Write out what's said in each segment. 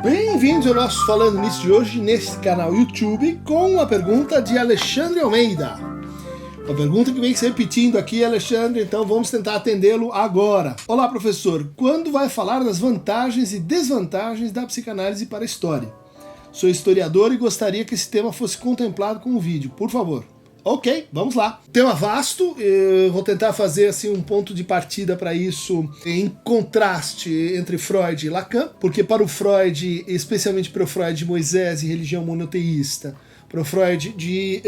Bem-vindos ao nosso Falando Nisso de hoje, nesse canal YouTube, com uma pergunta de Alexandre Almeida. Uma pergunta que vem se repetindo aqui, Alexandre, então vamos tentar atendê-lo agora. Olá, professor. Quando vai falar das vantagens e desvantagens da psicanálise para a história? Sou historiador e gostaria que esse tema fosse contemplado com um vídeo, por favor. Ok, vamos lá. Tema vasto, eu vou tentar fazer assim um ponto de partida para isso em contraste entre Freud e Lacan, porque para o Freud, especialmente para o Freud de Moisés e religião monoteísta, para o Freud de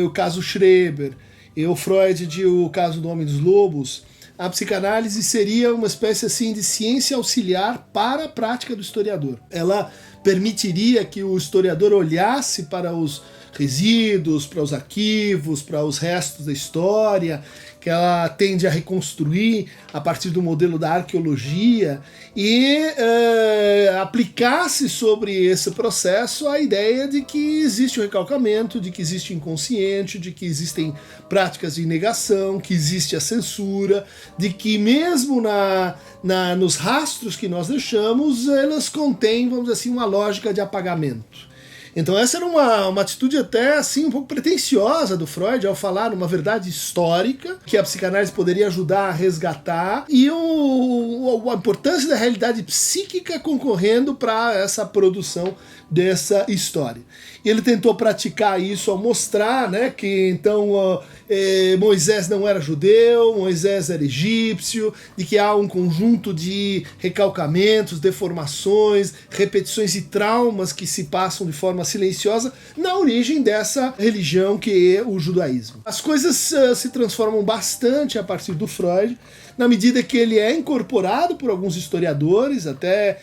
o caso Schreber e o Freud de o caso do Homem dos Lobos, a psicanálise seria uma espécie assim de ciência auxiliar para a prática do historiador. Ela permitiria que o historiador olhasse para os resíduos, para os arquivos, para os restos da história, que ela tende a reconstruir a partir do modelo da arqueologia e aplicasse sobre esse processo a ideia de que existe o recalcamento, de que existe o inconsciente, de que existem práticas de negação, que existe a censura, de que mesmo nos rastros que nós deixamos, elas contêm, vamos dizer assim, uma lógica de apagamento. Então essa era uma atitude até assim um pouco pretensiosa do Freud ao falar uma verdade histórica que a psicanálise poderia ajudar a resgatar e a importância da realidade psíquica concorrendo para essa produção dessa história. E ele tentou praticar isso ao mostrar, né, que então Moisés não era judeu, Moisés era egípcio, de que há um conjunto de recalcamentos, deformações, repetições e traumas que se passam de forma silenciosa na origem dessa religião que é o judaísmo. As coisas se transformam bastante a partir do Freud, na medida que ele é incorporado por alguns historiadores, até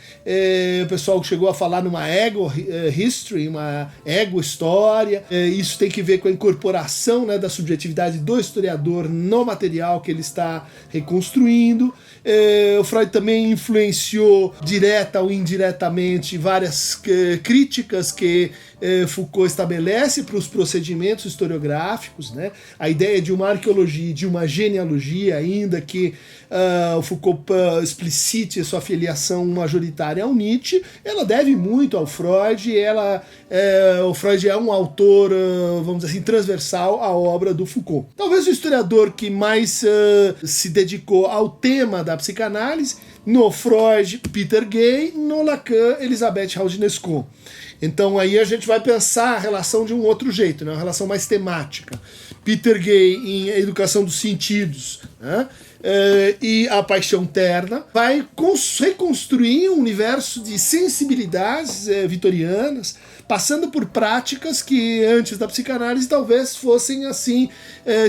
o pessoal chegou a falar numa ego history, uma ego história. Isso tem que ver com a incorporação, né, da subjetividade do historiador no material que ele está reconstruindo. O Freud também influenciou direta ou indiretamente várias críticas que Foucault estabelece para os procedimentos historiográficos, né? A ideia de uma arqueologia e de uma genealogia, ainda que o Foucault explicite sua filiação majoritária ao Nietzsche, ela deve muito ao Freud, o Freud é um autor, vamos dizer assim, transversal à obra do Foucault. Talvez o historiador que mais se dedicou ao tema da psicanálise, no Freud, Peter Gay, no Lacan, Elisabeth Roudinesco. Então aí a gente vai pensar a relação de um outro jeito, né? Uma relação mais temática. Peter Gay em Educação dos Sentidos, né? E A Paixão Terna vai reconstruir um universo de sensibilidades vitorianas, passando por práticas que antes da psicanálise talvez fossem assim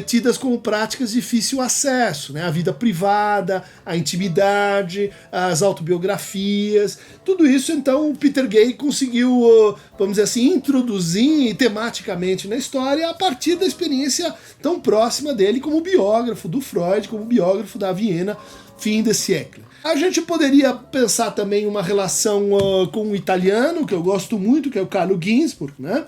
tidas como práticas de difícil acesso, né? A vida privada, a intimidade, as autobiografias, tudo isso então o Peter Gay conseguiu, vamos dizer assim, introduzir tematicamente na história a partir da experiência tão próxima dele como biógrafo do Freud, como biógrafo da Viena, fim de século. A gente poderia pensar também uma relação com um italiano, que eu gosto muito, que é o Carlo Ginzburg, né?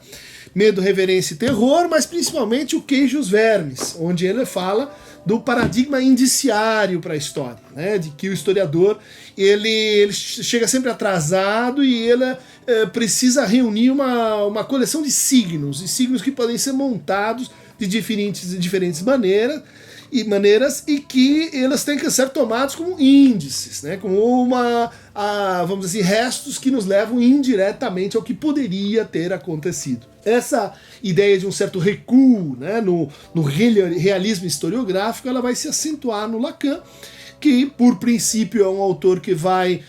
Medo, Reverência e Terror, mas principalmente o Queijo e os Vermes, onde ele fala do paradigma indiciário para a história, né? De que o historiador ele chega sempre atrasado e ele precisa reunir uma coleção de signos e que podem ser montados de diferentes maneiras e que elas têm que ser tomados como índices, né? Como vamos dizer assim, restos que nos levam indiretamente ao que poderia ter acontecido. Essa ideia de um certo recuo, né, no realismo historiográfico, ela vai se acentuar no Lacan, que por princípio é um autor que vai,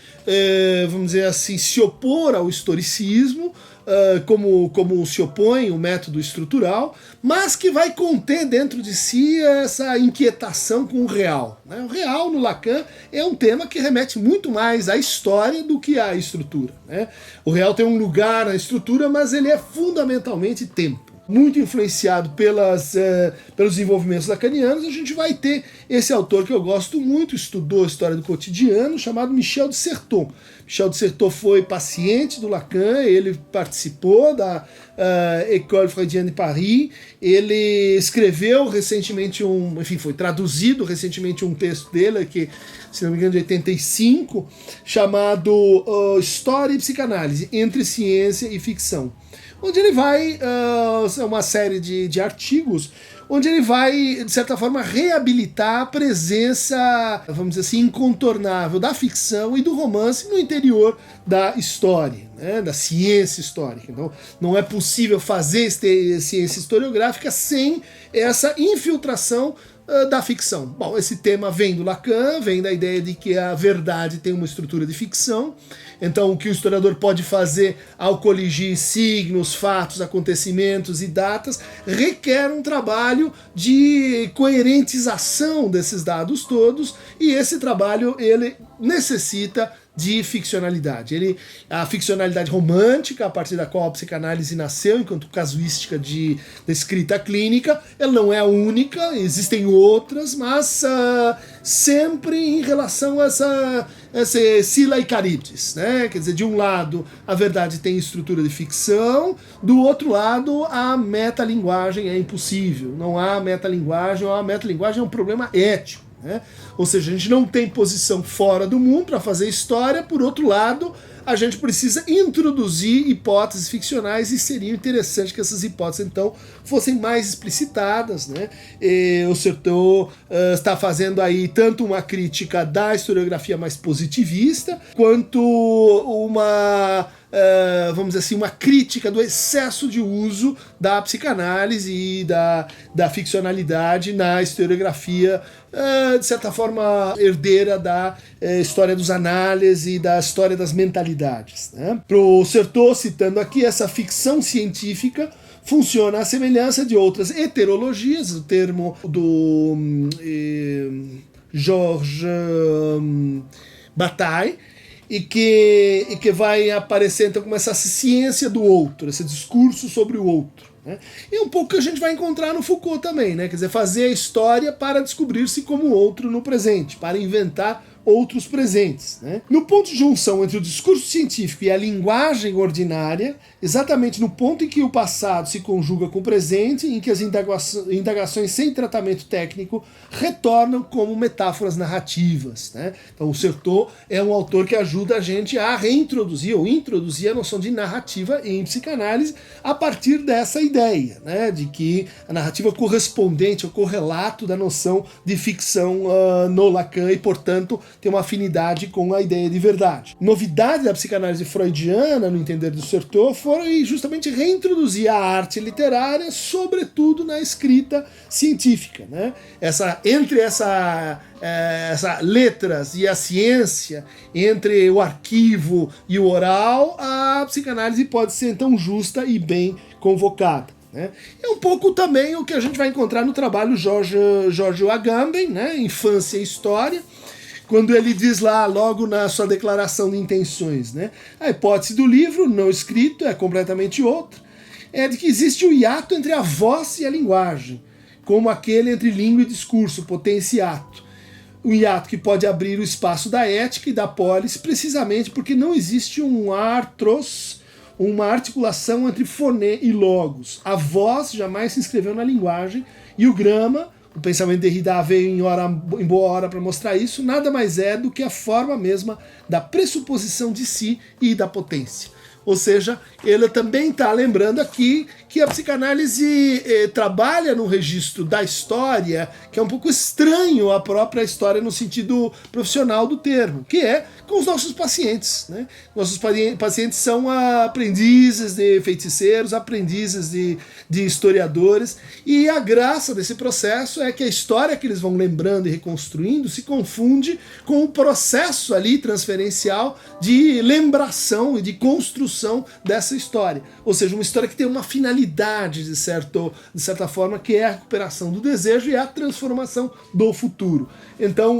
vamos dizer assim, se opor ao historicismo, como se opõe o método estrutural, mas que vai conter dentro de si essa inquietação com o real, né? O real no Lacan é um tema que remete muito mais à história do que à estrutura, né? O real tem um lugar na estrutura, mas ele é fundamentalmente tempo. muito influenciado pelos desenvolvimentos lacanianos, a gente vai ter esse autor que eu gosto muito, estudou a história do cotidiano, chamado Michel de Certeau. Michel de Certeau foi paciente do Lacan, ele participou da École Freudienne de Paris, ele escreveu recentemente foi traduzido recentemente um texto dele, que, se não me engano, de 85, chamado História e Psicanálise, entre Ciência e Ficção, onde ele vai, uma série de artigos, onde ele vai, de certa forma, reabilitar a presença, vamos dizer assim, incontornável da ficção e do romance no interior da história, né, da ciência histórica. Então, não é possível fazer ciência historiográfica sem essa infiltração da ficção. Bom, esse tema vem do Lacan, vem da ideia de que a verdade tem uma estrutura de ficção. Então, o que o historiador pode fazer ao coligir signos, fatos, acontecimentos e datas requer um trabalho de coerentização desses dados todos, e esse trabalho ele necessita de ficcionalidade. A ficcionalidade romântica, a partir da qual a psicanálise nasceu enquanto casuística da escrita clínica, ela não é a única, existem outras, mas sempre em relação a essa Scylla e Charybdis, né? Quer dizer, de um lado a verdade tem estrutura de ficção, do outro lado a metalinguagem é impossível, não há metalinguagem, ou a metalinguagem é um problema ético. Né? Ou seja, a gente não tem posição fora do mundo para fazer história, por outro lado, a gente precisa introduzir hipóteses ficcionais, e seria interessante que essas hipóteses, então, fossem mais explicitadas, né? O Certeau está fazendo aí tanto uma crítica da historiografia mais positivista, quanto vamos dizer assim, uma crítica do excesso de uso da psicanálise e da ficcionalidade na historiografia, de certa forma herdeira da história dos análises e da história das mentalidades. Né? Pro Certeau, citando aqui, essa ficção científica funciona à semelhança de outras heterologias, o termo do Georges Bataille, e que vai aparecer então como essa ciência do outro, esse discurso sobre o outro. Né? E um pouco que a gente vai encontrar no Foucault também, né? Quer dizer, fazer a história para descobrir-se como outro no presente, para inventar outros presentes. Né? No ponto de junção entre o discurso científico e a linguagem ordinária, exatamente no ponto em que o passado se conjuga com o presente, em que as indagações sem tratamento técnico retornam como metáforas narrativas. Né? Então o Certeau é um autor que ajuda a gente a reintroduzir ou introduzir a noção de narrativa em psicanálise a partir dessa ideia, né? De que a narrativa correspondente ao correlato da noção de ficção no Lacan, e portanto tem uma afinidade com a ideia de verdade. Novidade da psicanálise freudiana, no entender do Certeau, foi justamente reintroduzir a arte literária, sobretudo na escrita científica. Né? Entre essa letras e a ciência, entre o arquivo e o oral, a psicanálise pode ser então justa e bem convocada. Né? É um pouco também o que a gente vai encontrar no trabalho Georges Agamben, né? Infância e História, quando ele diz lá, logo na sua declaração de intenções, né? A hipótese do livro, não escrito, é completamente outra, é de que existe o hiato entre a voz e a linguagem, como aquele entre língua e discurso, potência e ato. O hiato que pode abrir o espaço da ética e da polis, precisamente porque não existe um artros, uma articulação entre foné e logos. A voz jamais se inscreveu na linguagem, e o grama, o pensamento de Derrida veio em boa hora para mostrar isso, nada mais é do que a forma mesma da pressuposição de si e da potência. Ou seja, ele também está lembrando aqui que a psicanálise trabalha no registro da história, que é um pouco estranho à própria história no sentido profissional do termo, que é com os nossos pacientes. Né? Nossos pacientes são aprendizes de feiticeiros, aprendizes de historiadores, e a graça desse processo é que a história que eles vão lembrando e reconstruindo se confunde com o processo ali transferencial de lembração e de construção construção dessa história. Ou seja, uma história que tem uma finalidade, de certa forma, que é a recuperação do desejo e a transformação do futuro. Então,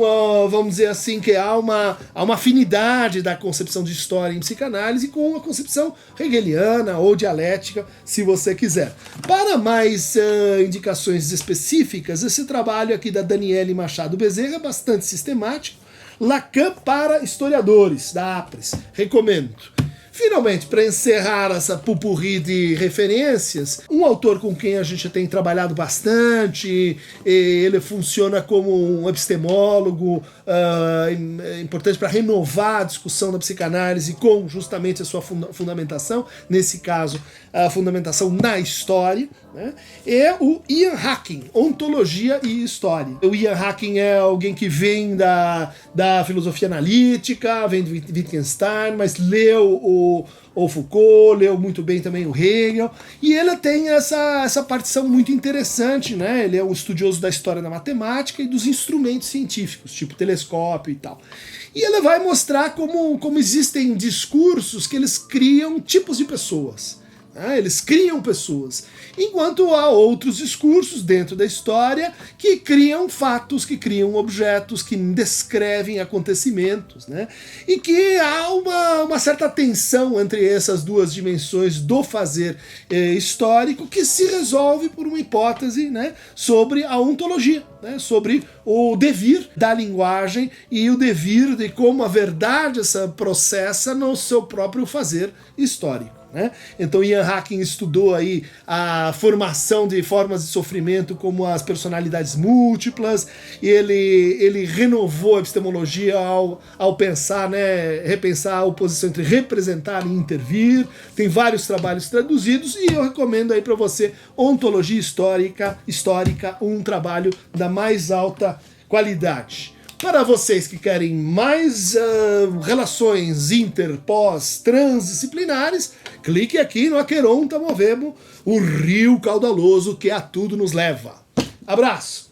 vamos dizer assim, que há uma afinidade da concepção de história em psicanálise com a concepção hegeliana ou dialética, se você quiser. Para mais indicações específicas, esse trabalho aqui da Daniele Machado Bezerra é bastante sistemático. Lacan para historiadores, da APRES. Recomendo. Finalmente, para encerrar essa pupurri de referências, um autor com quem a gente tem trabalhado bastante, ele funciona como um epistemólogo, importante para renovar a discussão da psicanálise com justamente a sua fundamentação, nesse caso, a fundamentação na história, né? É o Ian Hacking, Ontologia e História. O Ian Hacking é alguém que vem da filosofia analítica, vem de Wittgenstein, mas leu o Foucault, leu muito bem também o Hegel, e ele tem essa partição muito interessante, né? Ele é um estudioso da história da matemática e dos instrumentos científicos, tipo telescópio e tal. E ele vai mostrar como existem discursos que eles criam tipos de pessoas. Eles criam pessoas, enquanto há outros discursos dentro da história que criam fatos, que criam objetos, que descrevem acontecimentos, né? E que há uma certa tensão entre essas duas dimensões do fazer histórico que se resolve por uma hipótese, né, sobre a ontologia, né, sobre o devir da linguagem e o devir de como a verdade se processa no seu próprio fazer histórico. Né? Então Ian Hacking estudou aí a formação de formas de sofrimento como as personalidades múltiplas, e ele renovou a epistemologia ao pensar, né, repensar a oposição entre representar e intervir. Tem vários trabalhos traduzidos e eu recomendo aí para você Ontologia Histórica, um trabalho da mais alta qualidade. Para vocês que querem mais relações inter, pós, transdisciplinares, clique aqui no Aqueronta Movemo, o rio caudaloso que a tudo nos leva. Abraço!